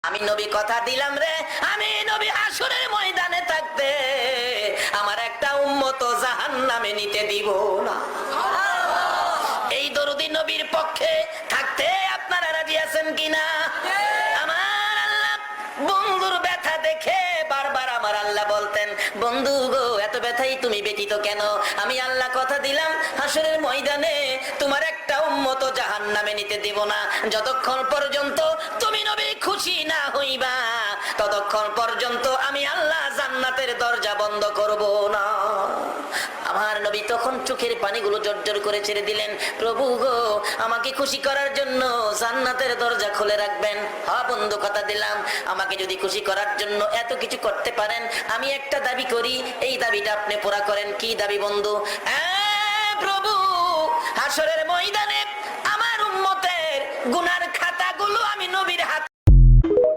আমি নবী কথা দিলাম রে, আমি নবী হাসরের ময়দানে থাকতে আমার একটা উম্মত জাহান্নামে নিতে দিব না। এই দরুদি নবীর পক্ষে থাকতে আপনারা রাজি আছেন কিনা? আমার আল্লাহ বন্ধুর ব্যথা দেখে বারবার আমার আল্লাহ বলতেন, বন্ধু গো এত ব্যথাই তুমি ব্যতীত কেন? আমি আল্লাহ কথা দিলাম হাসরের ময়দানে তোমার একটা উম্মত জাহান্নামে নিতে দিব না। যতক্ষণ পর্যন্ত তুমি নবী খুশি না হইবা ততক্ষণ পর্যন্ত আমি আল্লাহ জান্নাতের দরজা বন্ধ করব না। আমার নবী তখন চোখের পানিগুলো জর্জর করে ছেড়ে দিলেন, প্রভু গো আমাকে খুশি করার জন্য জান্নাতের দরজা খুলে রাখবেন। হ্যাঁ বন্ধু কথা দিলাম, আমাকে যদি খুশি করার জন্য এত কিছু করতে পারেন, আমি একটা দাবি করি, এই দাবিটা আপনি পুরা করেন। কি দাবি বন্ধু? প্রভু হাসরের ময়দানে আমার উম্মতের গুনার খাতাগুলো আমি নবীর হাতে